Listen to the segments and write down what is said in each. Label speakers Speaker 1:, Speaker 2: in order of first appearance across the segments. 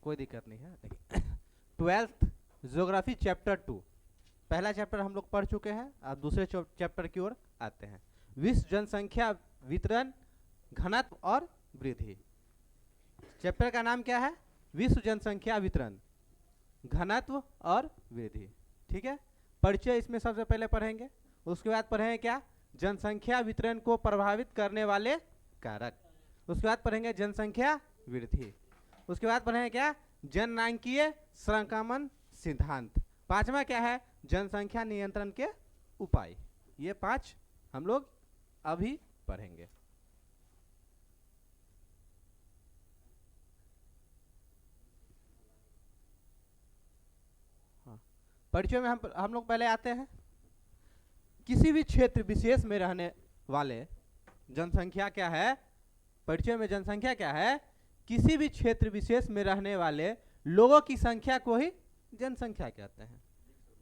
Speaker 1: कोई दिक्कत नहीं है। देखिए 12th ज्योग्राफी चैप्टर 2, पहला चैप्टर हम लोग पढ़ चुके हैं। अब दूसरे चैप्टर की ओर आते हैं। विश्व जनसंख्या वितरण, घनत्व और वृद्धि। चैप्टर का नाम क्या है? विश्व जनसंख्या वितरण, घनत्व और वृद्धि। ठीक है, परिचय इसमें सबसे पहले पढ़ेंगे। उसके बाद पढ़ेंगे क्या? जनसंख्या वितरण को प्रभावित करने वाले कारक। उसके बाद पढ़ेंगे जनसंख्या वृद्धि। उसके बाद पढ़ेंगे क्या? जननांकीय संक्रमण सिद्धांत। पांचवा क्या है? जनसंख्या नियंत्रण के उपाय। ये 5 हम लोग अभी पढ़ेंगे। हाँ, परिचय में हम लोग पहले आते हैं। किसी भी क्षेत्र विशेष में रहने वाले जनसंख्या क्या है? परिचय में जनसंख्या क्या है? किसी भी क्षेत्र विशेष में रहने वाले लोगों की संख्या को ही जनसंख्या कहते हैं।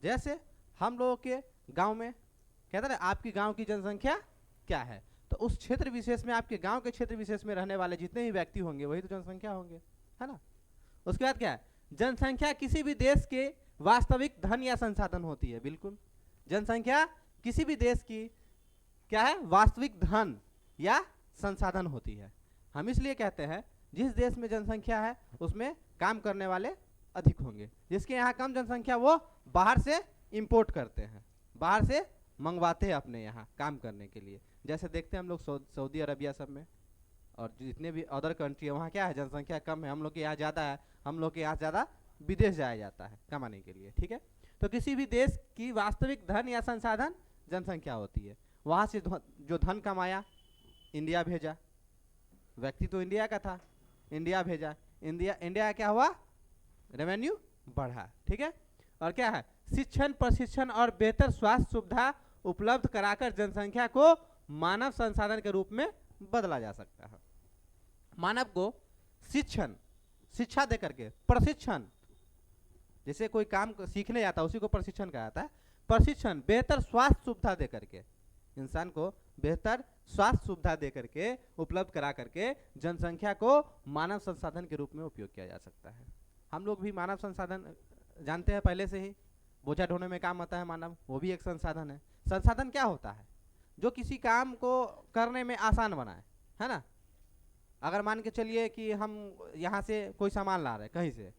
Speaker 1: जैसे हम लोगों के गांव में कहते हैं आपकी गांव की जनसंख्या क्या है, तो उस क्षेत्र विशेष में, आपके गांव के क्षेत्र विशेष में रहने वाले जितने भी व्यक्ति होंगे वही तो जनसंख्या होंगे, है ना। उसके बाद क्या है? जनसंख्या किसी भी देश के वास्तविक धन या संसाधन होती है। बिल्कुल, जनसंख्या किसी भी देश की क्या है? वास्तविक धन या संसाधन होती है। हम इसलिए कहते हैं जिस देश में जनसंख्या है उसमें काम करने वाले अधिक होंगे। जिसके यहाँ कम जनसंख्या वो बाहर से इंपोर्ट करते हैं, बाहर से मंगवाते हैं अपने यहाँ काम करने के लिए। जैसे देखते हैं हम लोग सऊदी अरबिया सब में और जितने भी अदर कंट्री है वहाँ क्या है? जनसंख्या कम है, हम लोग के यहाँ ज़्यादा है। हम लोग के यहाँ ज़्यादा विदेश जाया जाता है कमाने के लिए। ठीक है, तो किसी भी देश की वास्तविक धन या संसाधन जनसंख्या होती है। वहाँ से जो धन कमाया इंडिया भेजा, व्यक्ति तो इंडिया का था, इंडिया भेजा, इंडिया क्या हुआ? रेवेन्यू बढ़ा। ठीक है, और क्या है? शिक्षण, प्रशिक्षण और बेहतर स्वास्थ्य सुविधा उपलब्ध कराकर जनसंख्या को मानव संसाधन के रूप में बदला जा सकता है। मानव को शिक्षण, शिक्षा दे करके, प्रशिक्षण, जैसे कोई काम सीखने जाता है उसी को प्रशिक्षण कहा जाता है। प्रशिक्षण, बेहतर स्वास्थ्य सुविधा दे करके, इंसान को बेहतर स्वास्थ्य सुविधा दे करके, उपलब्ध करा करके जनसंख्या को मानव संसाधन के रूप में उपयोग किया जा सकता है। हम लोग भी मानव संसाधन जानते हैं पहले से ही, बोझा ढोने में काम आता है मानव, वो भी एक संसाधन है। संसाधन क्या होता है? जो किसी काम को करने में आसान बनाए, है ना। अगर मान के चलिए कि हम यहाँ से कोई सामान ला रहे हैं, कहीं से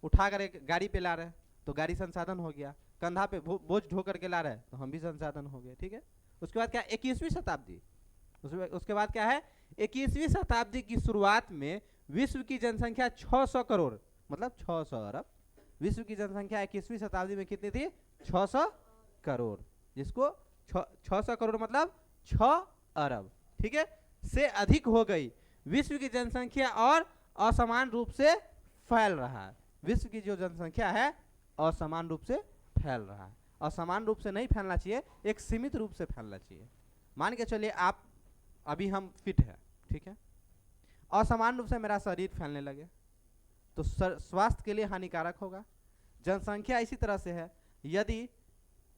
Speaker 1: उठा कर एक गाड़ी पे ला रहे हैं तो गाड़ी संसाधन हो गया। कंधा पे बोझ ढो करके ला रहे हैं तो हम भी संसाधन हो गए। ठीक है, उसके बाद क्या? 21वीं शताब्दी। उसके बाद क्या है? 21वीं शताब्दी की शुरुआत में विश्व की जनसंख्या 600 करोड़, मतलब 600 अरब। विश्व की जनसंख्या 21वीं शताब्दी में कितनी थी? 600 करोड़, जिसको 600 करोड़ मतलब 6 अरब, ठीक है, से अधिक हो गई। विश्व की जनसंख्या और असमान रूप से फैल रहा है। विश्व की जो जनसंख्या है असमान रूप से फैल रहा है। असमान रूप से नहीं फैलना चाहिए, एक सीमित रूप से फैलना चाहिए। मान के चलिए आप, अभी हम फिट है, ठीक है, असमान रूप से मेरा शरीर फैलने लगे तो स्वास्थ्य के लिए हानिकारक होगा। जनसंख्या इसी तरह से है, यदि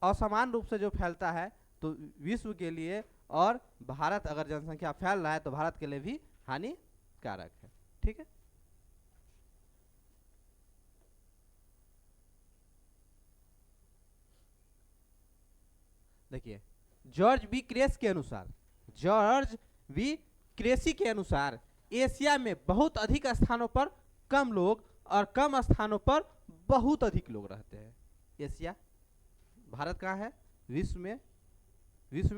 Speaker 1: असमान रूप से जो फैलता है तो विश्व के लिए, और भारत अगर जनसंख्या फैल रहा है तो भारत के लिए भी हानिकारक है। ठीक है, देखिए जॉर्ज बी क्रेस के अनुसार, जॉर्ज बी क्रेसी के अनुसार एशिया में बहुत अधिक स्थानों पर कम लोग और कम स्थानों पर बहुत अधिक लोग रहते हैं। एशिया, भारत कहाँ है? विश्व में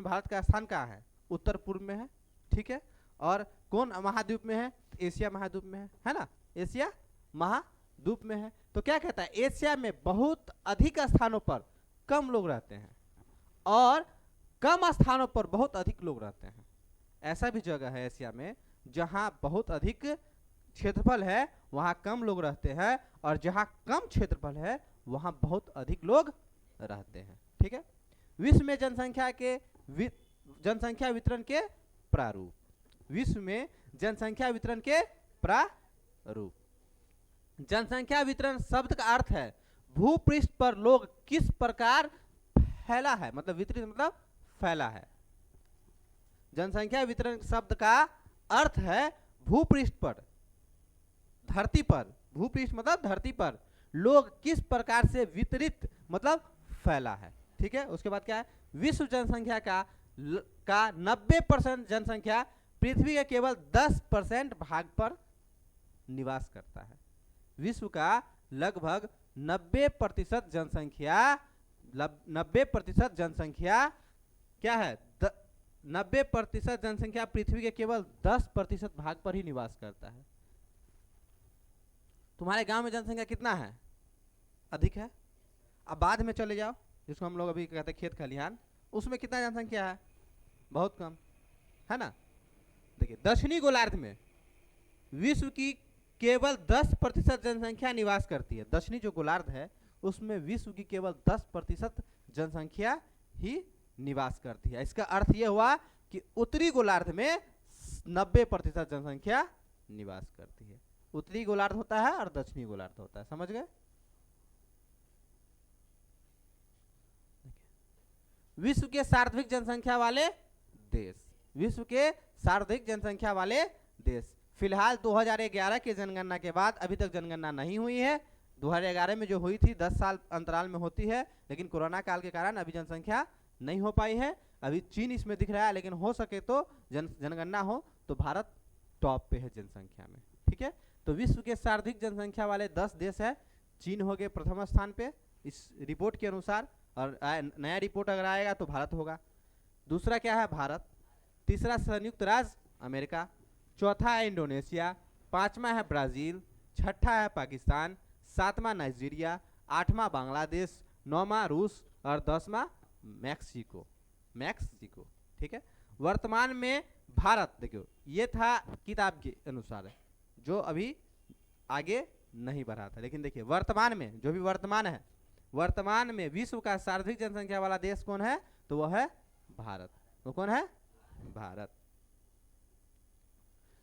Speaker 1: भारत का स्थान कहाँ है? उत्तर पूर्व में है। ठीक है, और कौन महाद्वीप में है? एशिया महाद्वीप में है ना, एशिया महाद्वीप में है। तो क्या कहता है? एशिया में बहुत अधिक स्थानों पर कम लोग रहते हैं और कम स्थानों पर बहुत अधिक लोग रहते हैं। ऐसा भी जगह है एशिया में जहां बहुत अधिक क्षेत्रफल है वहां कम लोग रहते हैं, और जहां कम क्षेत्रफल है वहां बहुत अधिक लोग रहते हैं। ठीक है, विश्व में जनसंख्या वितरण के प्रारूप, विश्व में जनसंख्या वितरण के प्रारूप। जनसंख्या वितरण शब्द का अर्थ है भूपृष्ठ पर लोग किस प्रकार फैला है, मतलब वितरित मतलब फैला है। जनसंख्या वितरण शब्द का अर्थ है भूपृष्ठ पर, धरती पर भूपृष्ठ मतलब धरती पर लोग किस प्रकार से वितरित मतलब फैला है। ठीक है, उसके बाद क्या है, विश्व जनसंख्या का 90% जनसंख्या पृथ्वी के केवल 10% भाग पर निवास करता है। विश्व का लगभग 90% जनसंख्या 90% जनसंख्या क्या है, 90% जनसंख्या पृथ्वी के केवल 10% भाग पर ही निवास करता है। तुम्हारे गांव में जनसंख्या कितना है, अधिक है। अब बाद में चले जाओ, जिसको हम लोग अभी कहते हैं खेत खलिहान, उसमें कितना जनसंख्या है, बहुत कम है ना। देखिए दक्षिणी गोलार्ध में विश्व की केवल 10% जनसंख्या निवास करती है। दक्षिणी जो गोलार्ध है उसमें विश्व की केवल 10% जनसंख्या ही निवास करती है। इसका अर्थ यह हुआ कि उत्तरी गोलार्ध में 90% जनसंख्या निवास करती है। उत्तरी गोलार्ध होता है और दक्षिणी गोलार्ध होता है, समझ गए। विश्व के सर्वाधिक जनसंख्या वाले देश, विश्व के सर्वाधिक जनसंख्या वाले देश। फिलहाल 2011 की जनगणना के बाद अभी तक जनगणना नहीं हुई है। 2011 में जो हुई थी 10 साल अंतराल में होती है, लेकिन कोरोना काल के कारण अभी जनसंख्या नहीं हो पाई है। अभी चीन इसमें दिख रहा है, लेकिन हो सके तो जनगणना हो तो भारत टॉप पे है जनसंख्या में। ठीक है, तो विश्व के सर्वाधिक जनसंख्या वाले 10 देश है। चीन हो गए प्रथम स्थान पे इस रिपोर्ट के अनुसार, और नया रिपोर्ट अगर आएगा तो भारत होगा। दूसरा क्या है, भारत। तीसरा संयुक्त राज्य अमेरिका। चौथा है इंडोनेशिया। पांचवा है ब्राजील। छठा है पाकिस्तान। सातवां नाइजीरिया। आठवां बांग्लादेश। नौवां रूस और 10वां मैक्सिको। मैक्सिको, ठीक है। वर्तमान में भारत, देखो ये था किताब के अनुसार है, जो अभी आगे नहीं बढ़ा था, लेकिन देखिए वर्तमान में जो भी वर्तमान है, वर्तमान में विश्व का सर्वाधिक जनसंख्या वाला देश कौन है, तो वह है भारत। वो कौन है, भारत।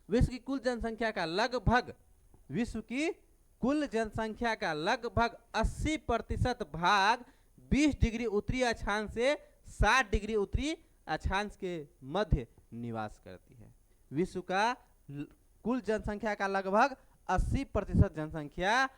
Speaker 1: विश्व की कुल जनसंख्या का लगभग, विश्व की कुल जनसंख्या का लगभग 80% भाग 20 डिग्री उत्तरी अक्षांश से 60 डिग्री उत्तरी अक्षांश के मध्य निवास करती है। विश्व का कुल जनसंख्या का लगभग 80% जनसंख्या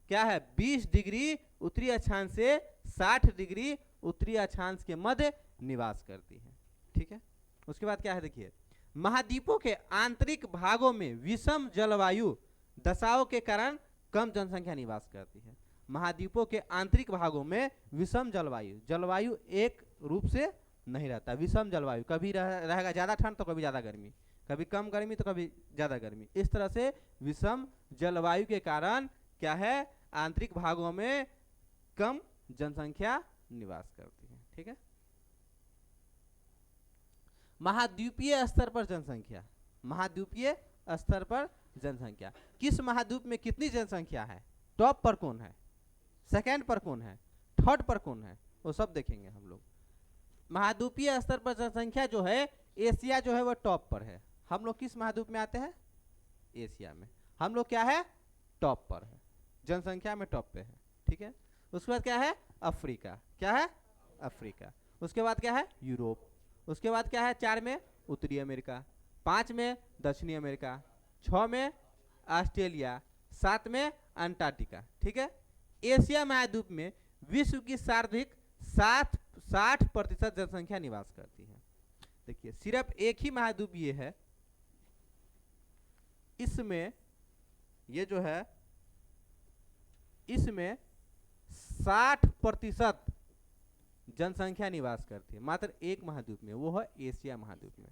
Speaker 1: क्या है, 20 डिग्री उत्तरी अक्षांश से 60 डिग्री उत्तरी अक्षांश के मध्य निवास करती है। ठीक है, उसके बाद क्या है, देखिए महाद्वीपों के आंतरिक भागों में विषम जलवायु दशाओं के कारण कम जनसंख्या निवास करती है। महाद्वीपों के आंतरिक भागों में विषम जलवायु, जलवायु एक रूप से नहीं रहता, विषम जलवायु, कभी रहेगा ज़्यादा ठंड तो कभी ज़्यादा गर्मी, कभी कम गर्मी तो कभी ज़्यादा गर्मी, इस तरह से विषम जलवायु के कारण क्या है, आंतरिक भागों में कम जनसंख्या निवास करती है। ठीक है, महाद्वीपीय स्तर पर जनसंख्या, महाद्वीपीय स्तर पर जनसंख्या, किस महाद्वीप में कितनी जनसंख्या है, टॉप पर कौन है, सेकंड पर कौन है, थर्ड पर कौन है, वो सब देखेंगे हम लोग। महाद्वीपीय स्तर पर जनसंख्या जो है, एशिया जो है वो टॉप पर है। हम लोग किस महाद्वीप में आते हैं, एशिया में। हम लोग क्या है, टॉप पर है, जनसंख्या में टॉप पे है। ठीक है, उसके बाद क्या है, अफ्रीका, क्या है, अफ्रीका। उसके बाद क्या है, यूरोप। उसके बाद क्या है, 4 में उत्तरी अमेरिका, 5 में दक्षिणी अमेरिका, 6 में ऑस्ट्रेलिया, 7 में अंटार्कटिका। ठीक है, एशिया महाद्वीप में विश्व की सर्वाधिक 60% जनसंख्या निवास करती है। देखिए सिर्फ एक ही महाद्वीप ये है, इसमें ये जो है, इसमें 60% जनसंख्या निवास करती है, मात्र एक महाद्वीप में, वो है एशिया महाद्वीप में।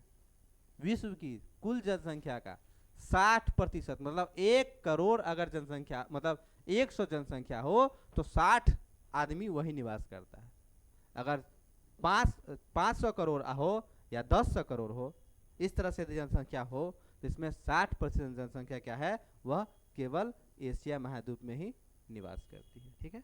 Speaker 1: विश्व की कुल जनसंख्या का 60%, मतलब 1 करोड़ अगर जनसंख्या, मतलब 100 जनसंख्या हो तो 60 आदमी वही निवास करता है। अगर 500 करोड़ हो या 10 करोड़ हो, इस तरह से जनसंख्या हो, तो इसमें 60% जनसंख्या क्या है, वह केवल एशिया महाद्वीप में ही निवास करती है। ठीक है।